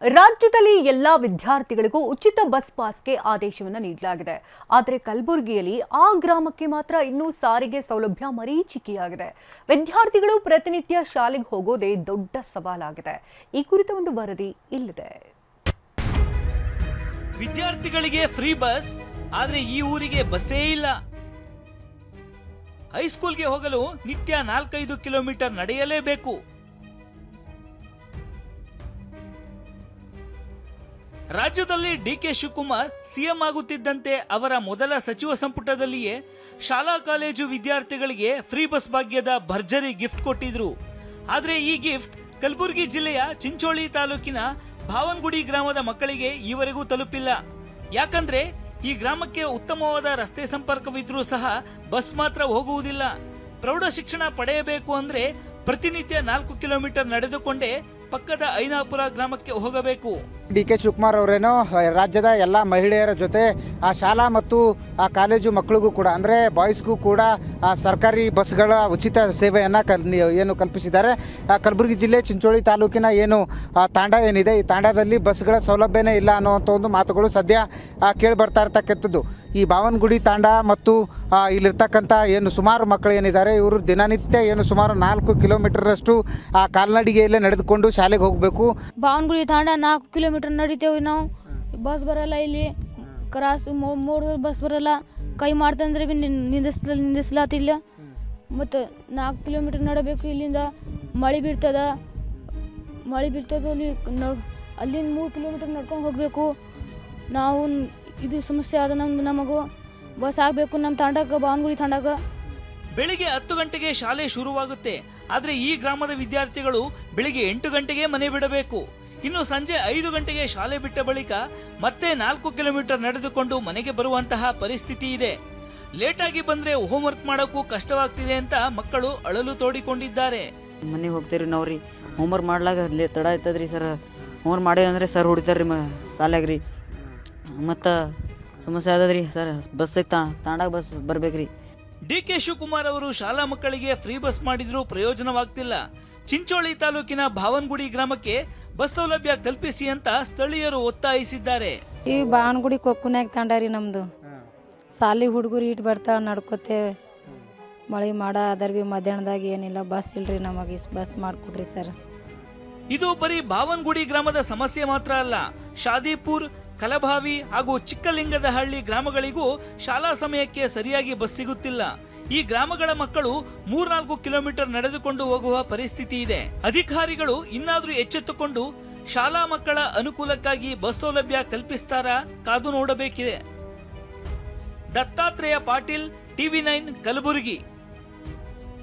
ರಾಜ್ಯದಲ್ಲಿ ಎಲ್ಲಾ ವಿದ್ಯಾರ್ಥಿಗಳಿಗೂ ಉಚಿತ ಬಸ್ ಪಾಸ್ಗೆ ಆದೇಶವನ್ನು ನೀಡಲಾಗಿದೆ. ಆದರೆ ಕಲಬುರಗಿಯಲ್ಲಿ ಆ ಗ್ರಾಮಕ್ಕೆ ಮಾತ್ರ ಇನ್ನೂ ಸಾರಿಗೆ ಸೌಲಭ್ಯ ಮರೀಚಿಕೆಯಾಗಿದೆ. ವಿದ್ಯಾರ್ಥಿಗಳು ಪ್ರತಿನಿತ್ಯ ಶಾಲೆಗೆ ಹೋಗೋದೇ ದೊಡ್ಡ ಸವಾಲಾಗಿದೆ. ಈ ಕುರಿತ ಒಂದು ವರದಿ ಇಲ್ಲಿದೆ. ವಿದ್ಯಾರ್ಥಿಗಳಿಗೆ ಫ್ರೀ ಬಸ್, ಆದರೆ ಈ ಊರಿಗೆ ಬಸ್ಸೇ ಇಲ್ಲ. ಹೈಸ್ಕೂಲ್ಗೆ ಹೋಗಲು ನಿತ್ಯ 4-5 ಕಿಲೋಮೀಟರ್ ನಡೆಯಲೇಬೇಕು. ರಾಜ್ಯದಲ್ಲಿ ಡಿಕೆ ಶಿವಕುಮಾರ್ ಸಿಎಂ ಆಗುತ್ತಿದ್ದಂತೆ ಅವರ ಮೊದಲ ಸಚಿವ ಸಂಪುಟದಲ್ಲಿಯೇ ಶಾಲಾ ಕಾಲೇಜು ವಿದ್ಯಾರ್ಥಿಗಳಿಗೆ ಫ್ರೀ ಬಸ್ ಭಾಗ್ಯದ ಭರ್ಜರಿ ಗಿಫ್ಟ್ ಕೊಟ್ಟಿದ್ರು. ಆದರೆ ಈ ಗಿಫ್ಟ್ ಕಲಬುರಗಿ ಜಿಲ್ಲೆಯ ಚಿಂಚೋಳಿ ತಾಲೂಕಿನ ಭಾವನಗುಡಿ ಗ್ರಾಮದ ಮಕ್ಕಳಿಗೆ ಈವರೆಗೂ ತಲುಪಿಲ್ಲ. ಯಾಕಂದ್ರೆ ಈ ಗ್ರಾಮಕ್ಕೆ ಉತ್ತಮವಾದ ರಸ್ತೆ ಸಂಪರ್ಕವಿದ್ರೂ ಸಹ ಬಸ್ ಮಾತ್ರ ಹೋಗುವುದಿಲ್ಲ. ಪ್ರೌಢ ಶಿಕ್ಷಣ ಪಡೆಯಬೇಕು ಅಂದ್ರೆ ಪ್ರತಿನಿತ್ಯ 4 ಕಿಲೋಮೀಟರ್ ನಡೆದುಕೊಂಡೇ ಪಕ್ಕದ ಐನಾಪುರ ಗ್ರಾಮಕ್ಕೆ ಹೋಗಬೇಕು. ಡಿಕೆ ಶಿವಕುಮಾರ್ ಅವರೇನೋ ರಾಜ್ಯದ ಎಲ್ಲ ಮಹಿಳೆಯರ ಜೊತೆ ಆ ಶಾಲಾ ಮತ್ತು ಆ ಕಾಲೇಜು ಮಕ್ಕಳಿಗೂ ಕೂಡ ಅಂದರೆ ಬಾಯ್ಸ್ಗೂ ಕೂಡ ಆ ಸರ್ಕಾರಿ ಬಸ್ಗಳ ಉಚಿತ ಸೇವೆಯನ್ನು ಏನು ಕಲ್ಪಿಸಿದ್ದಾರೆ. ಕಲಬುರಗಿ ಜಿಲ್ಲೆ ಚಿಂಚೋಳಿ ತಾಲೂಕಿನ ಏನು ತಾಂಡ ಏನಿದೆ, ಈ ತಾಂಡದಲ್ಲಿ ಬಸ್ಗಳ ಸೌಲಭ್ಯನೇ ಇಲ್ಲ ಅನ್ನುವಂಥ ಒಂದು ಮಾತುಗಳು ಸದ್ಯ ಕೇಳಿ ಬರ್ತಾ ಇರ್ತಕ್ಕಂಥದ್ದು. ಈ ಭಾವನಗುಡಿ ತಾಂಡ ಮತ್ತು ಇಲ್ಲಿರ್ತಕ್ಕಂಥ ಏನು ಸುಮಾರು ಮಕ್ಕಳು ಏನಿದ್ದಾರೆ, ಇವರು ದಿನನಿತ್ಯ ಏನು ಸುಮಾರು 4 ಕಿಲೋಮೀಟರಷ್ಟು ಆ ಕಾಲ್ನಡಿಗೆಯಲ್ಲೇ ನಡೆದುಕೊಂಡು ಶಾಲೆಗೆ ಹೋಗಬೇಕು. ಭಾವನಗುಡಿ ತಾಂಡ 4 ಕಿಲೋಮೀಟರ್ ನಡಿತೇವೆ ನಾವು. ಬಸ್ ಬರಲ್ಲ, ಇಲ್ಲಿ ಕ್ರಾಸ್ ಮೂರು ಬಸ್ ಬರಲ್ಲ. ಕೈ ಮಾಡ್ತಂದ್ರೆ ಭೀ ನಿಂದಿಸ್ಲಾತಿಲ್ಲ. ಮತ್ತು 4 ಕಿಲೋಮೀಟರ್ ನಡಬೇಕು. ಇಲ್ಲಿಂದ ಮಳೆ ಬೀಳ್ತದ ಅಲ್ಲಿ ಅಲ್ಲಿಂದ 3 ಕಿಲೋಮೀಟರ್ ನಡ್ಕೊಂಡು ಹೋಗಬೇಕು ನಾವು. ಇದು ಸಮಸ್ಯೆ ಆದ ನಮಗೂ ಬಸ್ ಆಗಬೇಕು ನಮ್ಮ ತಾಂಡಕ್ಕೆ, ಭಾವನಗುಡಿ ತಾಂಡಕ್ಕೆ. ಬೆಳಿಗ್ಗೆ 10 ಗಂಟೆಗೆ ಶಾಲೆ ಶುರುವಾಗುತ್ತೆ. ಆದರೆ ಈ ಗ್ರಾಮದ ವಿದ್ಯಾರ್ಥಿಗಳು ಬೆಳಿಗ್ಗೆ 8 ಗಂಟೆಗೆ ಮನೆ ಬಿಡಬೇಕು. ಇನ್ನು ಸಂಜೆ 5 ಗಂಟೆಗೆ ಶಾಲೆ ಬಿಟ್ಟ ಬಳಿಕ ಮತ್ತೆ 4 ಕಿಲೋಮೀಟರ್ ನಡೆದುಕೊಂಡು ಮನೆಗೆ ಬರುವಂತಹ ಪರಿಸ್ಥಿತಿ ಇದೆ. ಲೇಟಾಗಿ ಬಂದ್ರೆ ಹೋಮ್ವರ್ಕ್ ಮಾಡೋಕ್ಕೂ ಕಷ್ಟವಾಗ್ತಿದೆ ಅಂತ ಮಕ್ಕಳು ಅಳಲು ತೋಡಿಕೊಂಡಿದ್ದಾರೆ. ಮನೆಗೆ ಹೋಗ್ತೀರಿ ನಾವು ರೀ, ಹೋಮ್ವರ್ಕ್ ಮಾಡ್ಲಾಗ ತಡ ಆಯ್ತದ್ರಿ ಸರ್. ಹೋಮ್ವರ್ಕ್ ಮಾಡಿ ಅಂದ್ರೆ ಸರ್ ಹೊಡಿತಾರ್ರಿ ಶಾಲ್ಯಾಗ ರೀ. ಮತ್ತು ಸಮಸ್ಯೆ ಆದದ್ರಿ ಸರ್, ಬಸ್ಸಿಗೆ ತಾಂಡಾಗ ಬಸ್ ಬರ್ಬೇಕ್ರಿ. ಡಿಕೆ ಶಿವಕುಮಾರ್ ಅವರು ಶಾಲಾ ಮಕ್ಕಳಿಗೆ ಫ್ರೀ ಬಸ್ ಮಾಡಿದ್ರೂ ಪ್ರಯೋಜನವಾಗ್ತಿಲ್ಲ. ಚಿಂಚೋಳಿ ತಾಲೂಕಿನ ಭಾವನಗುಡಿ ಗ್ರಾಮಕ್ಕೆ ಬಸ್ ಸೌಲಭ್ಯ ಕಲ್ಪಿಸಿ ಅಂತ ಸ್ಥಳೀಯರು ಒತ್ತಾಯಿಸಿದ್ದಾರೆ. ಈ ಭಾವನಗುಡಿ ಕೊಕ್ಕುನ್ಯಾಗ ತಾಂಡ ರೀ ನಮ್ಮದು. ಸಾಲಿ ಹುಡುಗರು ಇಟ್ಟು ಬರ್ತಾ ನಡ್ಕೋತೇವೆ. ಮಳೆ ಮಾಡ ಅದರ ಭೀ ಮಧ್ಯಾಹ್ನದಾಗ ಏನಿಲ್ಲ, ಬಸ್ ಇಲ್ರಿ ನಮಗೆ, ಬಸ್ ಮಾಡಿಕೊಡ್ರಿ ಸರ್. ಇದು ಬರೀ ಭಾವನಗುಡಿ ಗ್ರಾಮದ ಸಮಸ್ಯೆ ಮಾತ್ರ ಅಲ್ಲ. ಶಾದಿಪುರ್, ಕಲಭಾವಿ ಹಾಗೂ ಚಿಕ್ಕಲಿಂಗದಹಳ್ಳಿ ಗ್ರಾಮಗಳಿಗೂ ಶಾಲಾ ಸಮಯಕ್ಕೆ ಸರಿಯಾಗಿ ಬಸ್ ಸಿಗುತ್ತಿಲ್ಲ. ಈ ಗ್ರಾಮಗಳ ಮಕ್ಕಳು 3-4 ಕಿಲೋಮೀಟರ್ ನಡೆದುಕೊಂಡು ಹೋಗುವ ಪರಿಸ್ಥಿತಿ ಇದೆ. ಅಧಿಕಾರಿಗಳು ಇನ್ನಾದ್ರೂ ಎಚ್ಚೆತ್ತುಕೊಂಡು ಶಾಲಾ ಮಕ್ಕಳ ಅನುಕೂಲಕ್ಕಾಗಿ ಬಸ್ ಸೌಲಭ್ಯ ಕಲ್ಪಿಸ್ತಾರಾ ಕಾದು ನೋಡಬೇಕಿದೆ. ದತ್ತಾತ್ರೇಯ ಪಾಟೀಲ್, TV9 ಕಲಬುರಗಿ.